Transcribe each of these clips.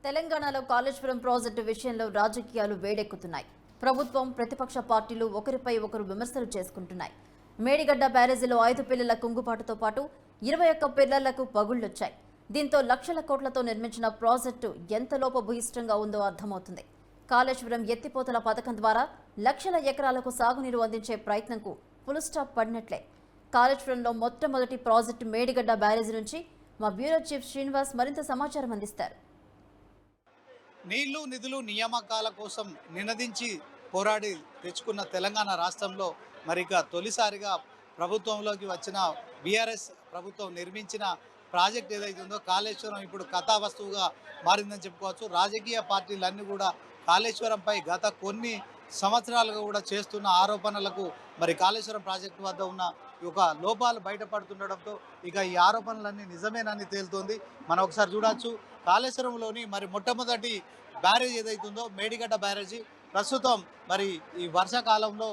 తెలంగాణలో కాళేశ్వరం ప్రాజెక్టు విషయంలో రాజకీయాలు వేడెక్కుతున్నాయి. ప్రభుత్వం, ప్రతిపక్ష పార్టీలు ఒకరిపై ఒకరు విమర్శలు చేసుకుంటున్నాయి. మేడిగడ్డ బ్యారేజీలో 5 పిల్లల కుంగుపాటుతో పాటు 21 పిల్లలకు పగుళ్లొచ్చాయి. దీంతో లక్షల కోట్లతో నిర్మించిన ప్రాజెక్టు ఎంత లోపభూయిష్టంగా ఉందో అర్థమవుతుంది. కాళేశ్వరం ఎత్తిపోతల పథకం ద్వారా లక్షల ఎకరాలకు సాగునీరు అందించే ప్రయత్నంకు ఫుల్ స్టాప్ పడినట్లే. కాళేశ్వరంలో మొట్టమొదటి ప్రాజెక్టు మేడిగడ్డ బ్యారేజీ నుంచి మా బ్యూరో చీఫ్ శ్రీనివాస్ మరింత సమాచారం అందిస్తారు. నీళ్లు నిధులు నియామకాల కోసం నినదించి పోరాడి తెచ్చుకున్న తెలంగాణ రాష్ట్రంలో మరిక తొలిసారిగా ప్రభుత్వంలోకి వచ్చిన బీఆర్ఎస్ ప్రభుత్వం నిర్మించిన ప్రాజెక్ట్ ఏదైతే ఉందో కాళేశ్వరం ఇప్పుడు కథావస్తువుగా మారిందని చెప్పుకోవచ్చు. రాజకీయ పార్టీలన్నీ కూడా కాళేశ్వరంపై గత కొన్ని సంవత్సరాలుగా కూడా చేస్తున్న ఆరోపణలకు మరి కాళేశ్వరం ప్రాజెక్టు వద్ద ఉన్న ఒక లోపాలు బయటపడుతుండడంతో ఇక ఈ ఆరోపణలన్నీ నిజమేనని తేలుతోంది. మనం ఒకసారి చూడొచ్చు, కాళేశ్వరంలోని మరి మొట్టమొదటి బ్యారేజ్ ఏదైతుందో మేడిగడ్డ బ్యారేజీ ప్రస్తుతం మరి ఈ వర్షాకాలంలో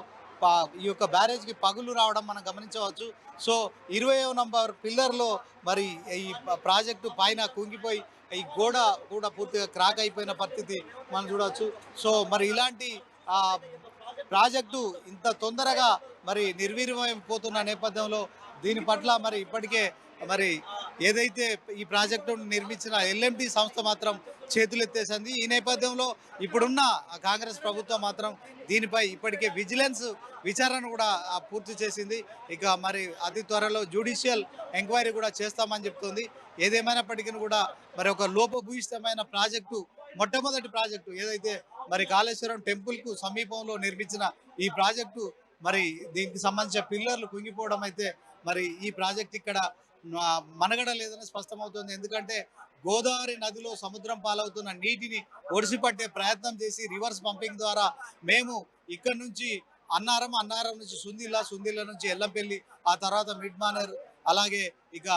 ఈ యొక్క బ్యారేజ్కి పగులు రావడం మనం గమనించవచ్చు. సో 20వ నంబర్ పిల్లర్లో మరి ఈ ప్రాజెక్టు పైన కుంగిపోయి ఈ గోడ కూడా పూర్తిగా క్రాక్ అయిపోయిన పరిస్థితి మనం చూడవచ్చు. సో మరి ఇలాంటి ప్రాజెక్టు ఇంత తొందరగా మరి నిర్వీర్యమైపోతున్న నేపథ్యంలో దీని పట్ల మరి ఇప్పటికే మరి ఏదైతే ఈ ప్రాజెక్టును నిర్మించిన ఎల్ఎంటీ సంస్థ మాత్రం చేతులెత్తేసింది. ఈ నేపథ్యంలో ఇప్పుడున్న కాంగ్రెస్ ప్రభుత్వం మాత్రం దీనిపై ఇప్పటికే విజిలెన్స్ విచారణ కూడా పూర్తి చేసింది. ఇక మరి అతి త్వరలో జ్యుడిషియల్ ఎంక్వైరీ కూడా చేస్తామని చెప్తుంది. ఏదేమైనప్పటికీ కూడా మరి ఒక లోపభూయిష్టమైన ప్రాజెక్టు, మొట్టమొదటి ప్రాజెక్టు ఏదైతే మరి కాళేశ్వరం టెంపుల్కు సమీపంలో నిర్మించిన ఈ ప్రాజెక్టు మరి దీనికి సంబంధించిన పిల్లర్లు కుంగిపోవడం అయితే మరి ఈ ప్రాజెక్ట్ ఇక్కడ మనగడ లేదని స్పష్టమవుతుంది. ఎందుకంటే గోదావరి నదిలో సముద్రం పాలవుతున్న నీటిని ఒడిసిపట్టే ప్రయత్నం చేసి రివర్స్ పంపింగ్ ద్వారా మేము ఇక్కడ నుంచి అన్నారం నుంచి సుందిల్ల నుంచి ఎల్లంపల్లి, ఆ తర్వాత మిడ్ మానేర్, అలాగే ఇక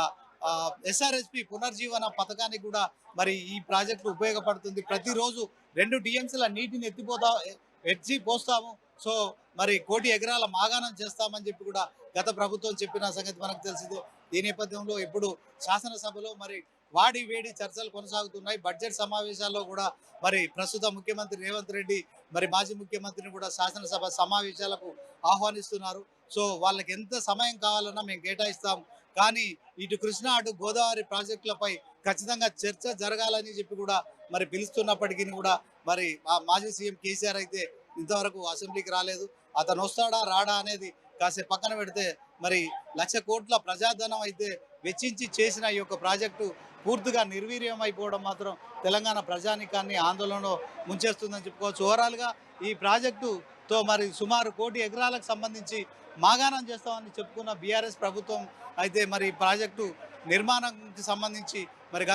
ఎస్ఆర్ఎస్పి పునర్జీవన పథకానికి కూడా మరి ఈ ప్రాజెక్టు ఉపయోగపడుతుంది. ప్రతిరోజు 2 టీఎంసీల నీటిని ఎత్తి పోస్తాము. సో మరి 1 కోటి ఎకరాల మాగాణం చేస్తామని చెప్పి కూడా గత ప్రభుత్వం చెప్పిన సంగతి మనకు తెలిసిందే. ఈ నేపథ్యంలో ఇప్పుడు శాసనసభలో మరి వాడి వేడి చర్చలు కొనసాగుతున్నాయి. బడ్జెట్ సమావేశాల్లో కూడా మరి ప్రస్తుత ముఖ్యమంత్రి రేవంత్ రెడ్డి మరి మాజీ ముఖ్యమంత్రిని కూడా శాసనసభ సమావేశాలకు ఆహ్వానిస్తున్నారు. సో వాళ్ళకి ఎంత సమయం కావాలన్నా మేము కేటాయిస్తాం, కానీ ఇటు కృష్ణా అటు గోదావరి ప్రాజెక్టులపై ఖచ్చితంగా చర్చ జరగాలని చెప్పి కూడా మరి పిలుస్తున్నప్పటికీ కూడా మరి మాజీ సీఎం కేసీఆర్ అయితే ఇంతవరకు అసెంబ్లీకి రాలేదు. అతను వస్తాడా రాడా అనేది కాసేపు పక్కన పెడితే మరి 1,00,000 కోట్ల ప్రజాధనం అయితే వెచ్చించి చేసిన ఈ యొక్క ప్రాజెక్టు పూర్తిగా నిర్వీర్యం అయిపోవడం మాత్రం తెలంగాణ ప్రజానికాన్ని ఆందోళనలో ముంచేస్తుందని చెప్పుకోవచ్చు. ఓవరాల్గా ఈ ప్రాజెక్టుతో మరి సుమారు 1 కోటి ఎకరాలకు సంబంధించి మాగాణం చేస్తామని చెప్పుకున్న బీఆర్ఎస్ ప్రభుత్వం అయితే మరి ప్రాజెక్టు నిర్మాణానికి సంబంధించి మరి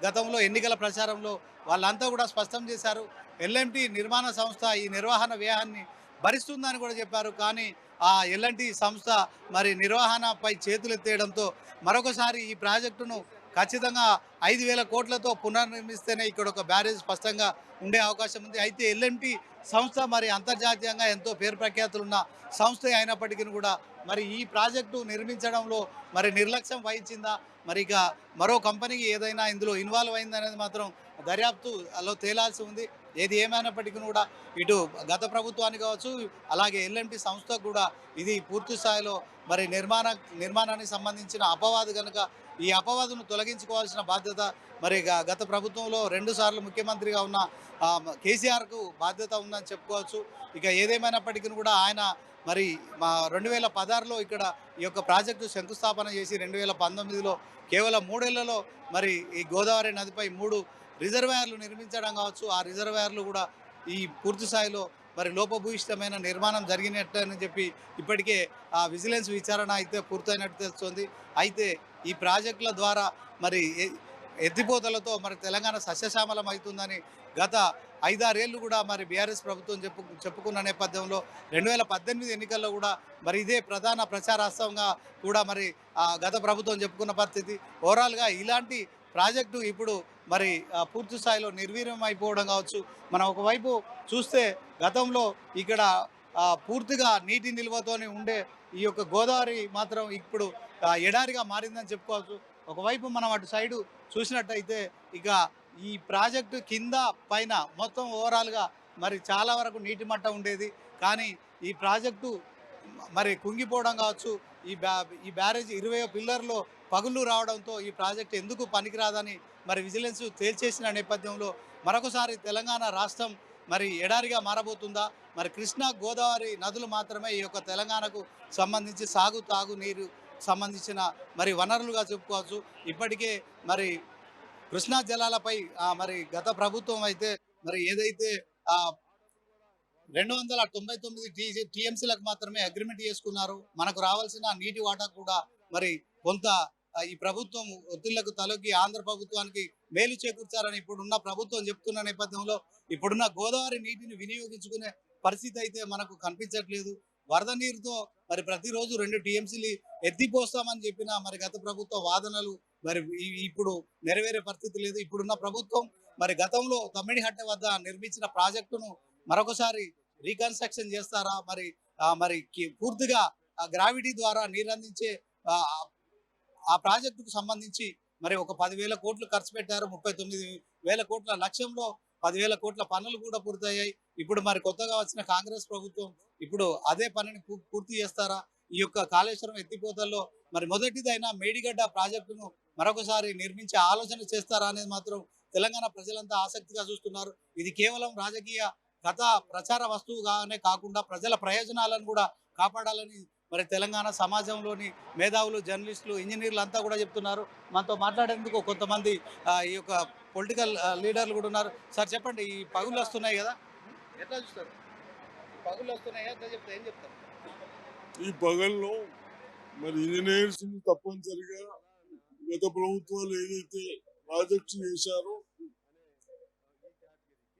గతంలో ఎన్నికల ప్రచారంలో వాళ్ళంతా కూడా స్పష్టం చేశారు. ఎల్ఎంటీ నిర్మాణ సంస్థ ఈ నిర్వహణ వ్యయాన్ని భరిస్తుందని కూడా చెప్పారు. కానీ ఆ ఎల్ఎన్టీ సంస్థ మరి నిర్వహణపై చేతులెత్తేయడంతో మరొకసారి ఈ ప్రాజెక్టును ఖచ్చితంగా 5,000 కోట్లతో పునర్నిర్మిస్తేనే ఇక్కడ ఒక బ్యారేజ్ స్పష్టంగా ఉండే అవకాశం ఉంది. అయితే ఎల్ఎన్టీ సంస్థ మరి అంతర్జాతీయంగా ఎంతో పేరు ప్రఖ్యాతులున్న సంస్థ అయినప్పటికీ కూడా మరి ఈ ప్రాజెక్టు నిర్మించడంలో మరి నిర్లక్ష్యం వహించిందా, మరి ఇక మరో కంపెనీకి ఏదైనా ఇందులో ఇన్వాల్వ్ అయిందనేది మాత్రం దర్యాప్తులో తేలాల్సి ఉంది. ఏది ఏమైనప్పటికీ కూడా ఇటు గత ప్రభుత్వానికి కావచ్చు, అలాగే ఎల్ఎన్టీ సంస్థకు కూడా ఇది పూర్తి స్థాయిలో మరి నిర్మాణానికి సంబంధించిన అపవాదు కనుక ఈ అపవాదును తొలగించుకోవాల్సిన బాధ్యత మరి గత ప్రభుత్వంలో 2 సార్లు ముఖ్యమంత్రిగా ఉన్న కేసీఆర్కు బాధ్యత ఉందని చెప్పుకోవచ్చు. ఇక ఏదేమైనప్పటికీ కూడా ఆయన మరి 2016లో ఇక్కడ ఈ యొక్క ప్రాజెక్టు శంకుస్థాపన చేసి 2019లో కేవలం 3 ఏళ్లలో మరి ఈ గోదావరి నదిపై 3 రిజర్వాయర్లు నిర్మించడం కావచ్చు. ఆ రిజర్వాయర్లు కూడా ఈ పూర్తి స్థాయిలో మరి లోపభూయిష్టమైన నిర్మాణం జరిగినట్టని చెప్పి ఇప్పటికే ఆ విజిలెన్స్ విచారణ అయితే పూర్తయినట్టు తెలుస్తుంది. అయితే ఈ ప్రాజెక్టుల ద్వారా మరి ఎత్తిపోతలతో మరి తెలంగాణ సస్యశ్యామలం అవుతుందని గత 5-6 ఏళ్ళు కూడా మరి బీఆర్ఎస్ ప్రభుత్వం చెప్పుకున్న నేపథ్యంలో 2018 ఎన్నికల్లో కూడా మరి ఇదే ప్రధాన ప్రచారాస్త్రంగా కూడా మరి గత ప్రభుత్వం చెప్పుకున్న పరిస్థితి. ఓవరాల్గా ఇలాంటి ప్రాజెక్టు ఇప్పుడు మరి పూర్తి స్థాయిలో నిర్వీర్యం అయిపోవడం కావచ్చు. మనం ఒకవైపు చూస్తే గతంలో ఇక్కడ పూర్తిగా నీటి నిల్వతోనే ఉండే ఈ యొక్క గోదావరి మాత్రం ఇప్పుడు ఎడారిగా మారిందని చెప్పుకోవచ్చు. ఒకవైపు మనం అటు సైడు చూసినట్టయితే ఇక ఈ ప్రాజెక్టు కింద పైన మొత్తం ఓవరాల్గా మరి చాలా వరకు నీటి మట్టం ఉండేది. కానీ ఈ ప్రాజెక్టు మరి కుంగిపోవడం కావచ్చు, ఈ బ్యారేజ్ 20 పిల్లర్‌లో పగుళ్ళు రావడంతో ఈ ప్రాజెక్ట్ ఎందుకు పనికిరాదని మరి విజిలెన్స్ తేల్చేసిన నేపథ్యంలో మరొకసారి తెలంగాణ రాష్ట్రం మరి ఎడారిగా మారబోతుందా? మరి కృష్ణా, గోదావరి నదులు మాత్రమే ఈ యొక్క తెలంగాణకు సంబంధించి సాగు, తాగునీరు సంబంధించిన మరి వనరులుగా చెప్పుకోవచ్చు. ఇప్పటికే మరి కృష్ణా జలాలపై మరి గత ప్రభుత్వం అయితే మరి ఏదైతే ఆహ్, 299 టీఎంసీలకు మాత్రమే అగ్రిమెంట్ చేసుకున్నారు. మనకు రావాల్సిన నీటి వాటా కూడా మరి కొంత ఈ ప్రభుత్వం ఒత్తిళ్లకు తలొగ్గి ఆంధ్ర ప్రభుత్వానికి మేలు చేకూర్చారని ఇప్పుడున్న ప్రభుత్వం చెప్తున్న నేపథ్యంలో ఇప్పుడున్న గోదావరి నీటిని వినియోగించుకునే పరిస్థితి అయితే మనకు కనిపించట్లేదు. వరద నీరుతో మరి ప్రతిరోజు 2 టీఎంసీలు ఎత్తిపోస్తామని చెప్పిన మరి గత ప్రభుత్వ వాదనలు మరి ఇప్పుడు నెరవేరే పరిస్థితి లేదు. ఇప్పుడున్న ప్రభుత్వం మరి గతంలో తమ్మిడిహట్ట వద్ద నిర్మించిన ప్రాజెక్టును మరొకసారి రీకన్స్ట్రక్షన్ చేస్తారా? మరి పూర్తిగా గ్రావిటీ ద్వారా నీరందించే ఆ ఆ ప్రాజెక్టుకు సంబంధించి మరి ఒక 10,000 కోట్లు ఖర్చు పెట్టారు. 39,000 కోట్ల లక్ష్యంలో 10,000 కోట్ల పనులు కూడా పూర్తయ్యాయి. ఇప్పుడు మరి కొత్తగా వచ్చిన కాంగ్రెస్ ప్రభుత్వం ఇప్పుడు అదే పనిని పూర్తి చేస్తారా? ఈ యొక్క కాళేశ్వరం ఎత్తిపోతల్లో మరి మొదటిదైన మేడిగడ్డ ప్రాజెక్టును మరొకసారి నిర్మించే ఆలోచన చేస్తారా అనేది మాత్రం తెలంగాణ ప్రజలంతా ఆసక్తిగా చూస్తున్నారు. ఇది కేవలం రాజకీయ కథ ప్రచార వస్తువుగానే కాకుండా ప్రజల ప్రయోజనాలను కూడా కాపాడాలని మరి తెలంగాణ సమాజంలోని మేధావులు, జర్నలిస్టులు, ఇంజనీర్లు అంతా కూడా చెప్తున్నారు. మనతో మాట్లాడేందుకు కొంతమంది ఈ యొక్క పొలిటికల్ లీడర్లు కూడా ఉన్నారు. సార్ చెప్పండి, ఈ పగుళ్ళు వస్తున్నాయి కదా, ఎట్లా చూస్తారు? పగుళ్ళు వస్తున్నాయా ఎట్లా చెప్తారు, ఏం చెప్తారు? ఈ పగల్లో మరి ఇంజనీర్స్ తప్పనిసరిగా గత ప్రభుత్వాలు ఏదైతే ప్రాజెక్ట్స్ చేశారో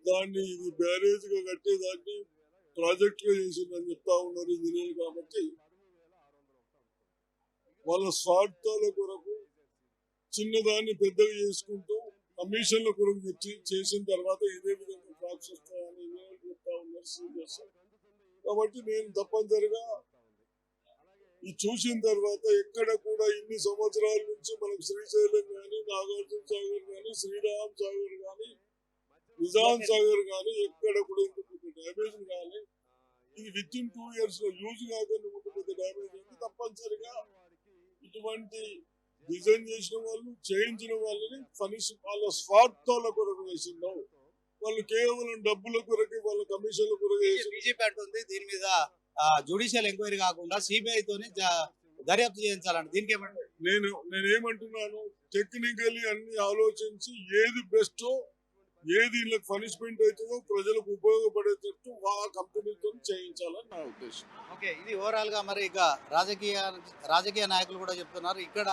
దాన్ని ఇది బ్యారేజ్ గా కట్టేదాన్ని ప్రాజెక్ట్ గా చేసిందని చెప్తా ఉన్నారు ఇంజనీర్. కాబట్టి వాళ్ళ స్వార్థాల కొరకు చిన్నదాన్ని పెద్దగా చేసుకుంటూ కమిషన్ల కొరకు చేసిన తర్వాత ఇదే విధంగా ట్రాక్స్ వస్తాయని ఇంజనీర్ చెప్తా ఉన్నారు సీరియస్. కాబట్టి నేను తప్పనిసరిగా ఇది చూసిన తర్వాత ఎక్కడ కూడా ఇన్ని సంవత్సరాల నుంచి మనకు శ్రీశైలం కానీ, నాగార్జున సాగర్ కానీ, శ్రీరామ్ సాగర్ కానీ, నిజాం సాగర్ కానీ ఎక్కడ కూడా ఇంత పెద్ద డ్యామేజ్ కానీ ఇది విత్ ఇన్ 2 years లో యూజ్ కాకుండా ఇంత పెద్ద డ్యామేజ్ అయితే తప్పనిసరిగా ఇటువంటి డిజైన్ చేసిన వాళ్ళు, చేయించిన వాళ్ళని వాళ్ళ స్వార్థాల కొరకు వేసిందావు. వాళ్ళు కేవలం డబ్బుల కొరకు, వాళ్ళ కమిషన్ల కొరకు బీజేపీ అంటుంది దీని మీద జ్యుడిషియల్ ఎంక్వైరీ కాకుండా సిబిఐ తోని దర్యాప్తు చేయించాలండి. దీనికి ఏమంటారు? నేనేమంటున్నాను, టెక్నికలీ అన్ని ఆలోచించి ఏది బెస్టో, ఏది వీళ్ళకి పనిష్మెంట్ అవుతుందో ప్రజలకు ఉపయోగపడేటట్టు ఆ కంపెనీతో చేయించాలని నా ఉద్దేశం. ఓకే, ఇది ఓవరాల్ గా మరి ఇక రాజకీయ నాయకులు కూడా చెప్తున్నారు ఇక్కడ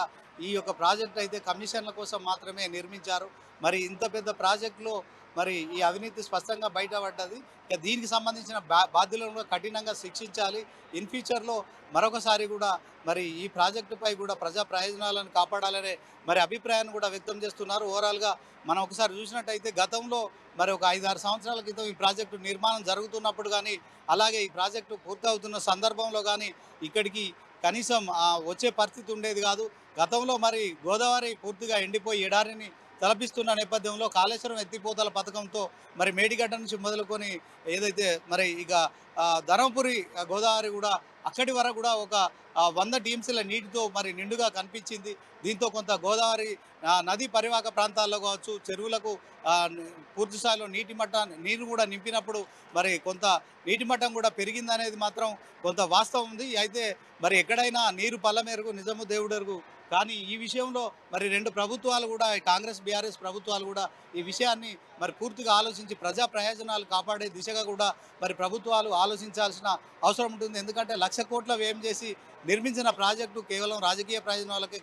ఈ యొక్క ప్రాజెక్ట్ అయితే కమిషన్ల కోసం మాత్రమే నిర్మించారు. మరి ఇంత పెద్ద ప్రాజెక్టులో మరి ఈ అవినీతి స్పష్టంగా బయటపడ్డది. ఇక దీనికి సంబంధించిన బాధ్యులను కూడా కఠినంగా శిక్షించాలి. ఇన్ ఫ్యూచర్లో మరొకసారి కూడా మరి ఈ ప్రాజెక్టుపై కూడా ప్రజా ప్రయోజనాలను కాపాడాలనే మరి అభిప్రాయాన్ని కూడా వ్యక్తం చేస్తున్నారు. ఓవరాల్గా మనం ఒకసారి చూసినట్టయితే గతంలో మరి ఒక 5-6 సంవత్సరాల క్రితం ఈ ప్రాజెక్టు నిర్మాణం జరుగుతున్నప్పుడు కానీ, అలాగే ఈ ప్రాజెక్టు పూర్తవుతున్న సందర్భంలో కానీ ఇక్కడికి కనీసం వచ్చే పరిస్థితి ఉండేది కాదు. గతంలో మరి గోదావరి పూర్తిగా ఎండిపోయి ఎడారిని తలపిస్తున్న నేపథ్యంలో కాళేశ్వరం ఎత్తిపోతల పథకంతో మరి మేడిగడ్డ నుంచి మొదలుకొని ఏదైతే మరి ఇక ధర్మపురి గోదావరి కూడా అక్కడి వరకు కూడా ఒక 100 టీఎంసీల నీటితో మరి నిండుగా కనిపించింది. దీంతో కొంత గోదావరి నది పరివాహక ప్రాంతాల్లో కావచ్చు, చెరువులకు పూర్తి స్థాయిలో నీరు కూడా నింపినప్పుడు మరి కొంత నీటి మట్టం కూడా పెరిగిందనేది మాత్రం కొంత వాస్తవం ఉంది. అయితే మరి ఎక్కడైనా నీరు పల్లమెరుగు నిజము దేవుడెరుగు. కానీ ఈ విషయంలో మరి 2 ప్రభుత్వాలు కూడా, కాంగ్రెస్, బీఆర్ఎస్ ప్రభుత్వాలు కూడా ఈ విషయాన్ని మరి పూర్తిగా ఆలోచించి ప్రజా ప్రయోజనాలు కాపాడే దిశగా కూడా మరి ప్రభుత్వాలు ఆలోచించాల్సిన అవసరం ఉంటుంది. ఎందుకంటే 1,00,000 కోట్ల వ్యయం చేసి నిర్మించిన ప్రాజెక్టు కేవలం రాజకీయ ప్రయోజనాలకి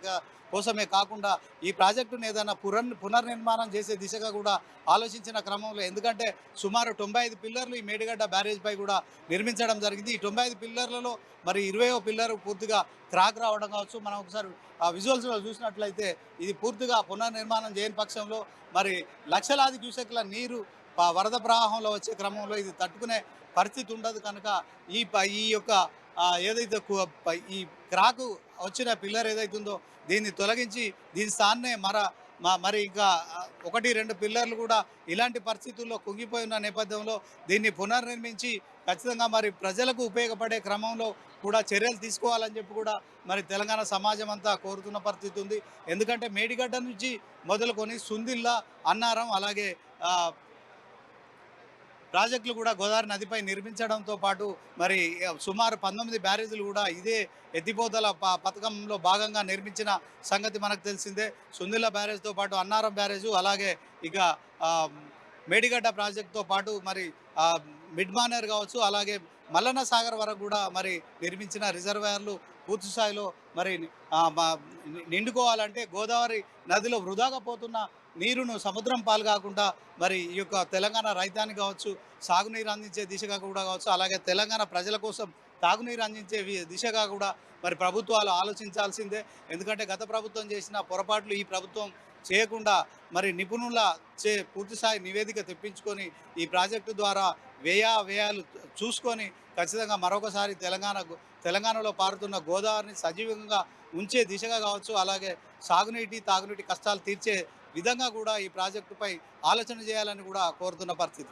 కోసమే కాకుండా ఈ ప్రాజెక్టును ఏదైనా పునర్నిర్మాణం చేసే దిశగా కూడా ఆలోచించిన క్రమంలో, ఎందుకంటే సుమారు 95 పిల్లర్లు ఈ మేడిగడ్డ బ్యారేజ్పై కూడా నిర్మించడం జరిగింది. ఈ 95 పిల్లర్లలో మరి 20వ పిల్లర్ పూర్తిగా క్రాక్ రావడం కావచ్చు. మనం ఒకసారి విజువల్స్లో చూసినట్లయితే ఇది పూర్తిగా పునర్నిర్మాణం చేయని పక్షంలో మరి లక్షలాది క్యూసెక్ల నీరు వరద ప్రవాహంలో వచ్చే క్రమంలో ఇది తట్టుకునే పరిస్థితి ఉండదు. కనుక ఈ యొక్క ఏదైతే ఈ క్రాకు వచ్చిన పిల్లర్ ఏదైతే ఉందో దీన్ని తొలగించి దీని స్థాన్నే మరి ఇంకా 1-2 పిల్లర్లు కూడా ఇలాంటి పరిస్థితుల్లో కుంగిపోయిన నేపథ్యంలో దీన్ని పునర్నిర్మించి ఖచ్చితంగా మరి ప్రజలకు ఉపయోగపడే క్రమంలో కూడా చర్యలు తీసుకోవాలని చెప్పి కూడా మరి తెలంగాణ సమాజం అంతా కోరుతున్న పరిస్థితి ఉంది. ఎందుకంటే మేడిగడ్డ నుంచి మొదలుకొని సుందిల్లా, అన్నారం అలాగే ప్రాజెక్టులు కూడా గోదావరి నదిపై నిర్మించడంతో పాటు మరి సుమారు 19 బ్యారేజీలు కూడా ఇదే ఎత్తిపోతల పథకంలో భాగంగా నిర్మించిన సంగతి మనకు తెలిసిందే. సుందిల్ల బ్యారేజ్తో పాటు అన్నారం బ్యారేజు అలాగే ఇక మేడిగడ్డ ప్రాజెక్టుతో పాటు మరి మిడ్ మానేర్ కావచ్చు అలాగే మల్లన్న సాగర్ వరకు కూడా మరి నిర్మించిన రిజర్వాయర్లు పూర్తి స్థాయిలో మరి నిండుకోవాలంటే గోదావరి నదిలో వృధాగా పోతున్న నీరును సముద్రం పాలు కాకుండా మరి ఈ యొక్క తెలంగాణ రైతానికి కావచ్చు సాగునీరు అందించే దిశగా కూడా కావచ్చు అలాగే తెలంగాణ ప్రజల కోసం తాగునీరు అందించే దిశగా కూడా మరి ప్రభుత్వాలు ఆలోచించాల్సిందే. ఎందుకంటే గత ప్రభుత్వం చేసిన పొరపాట్లు ఈ ప్రభుత్వం చేయకుండా మరి నిపుణుల పూర్తిస్థాయి నివేదిక తెప్పించుకొని ఈ ప్రాజెక్టు ద్వారా వ్యయాలు చూసుకొని ఖచ్చితంగా మరొకసారి తెలంగాణలో పారుతున్న గోదావరిని సజీవంగా ఉంచే దిశగా కావచ్చు అలాగే తాగునీటి కష్టాలు తీర్చే విధంగా కూడా ఈ ప్రాజెక్టుపై ఆలోచన చేయాలని కూడా కోరుతున్న పరిస్థితి.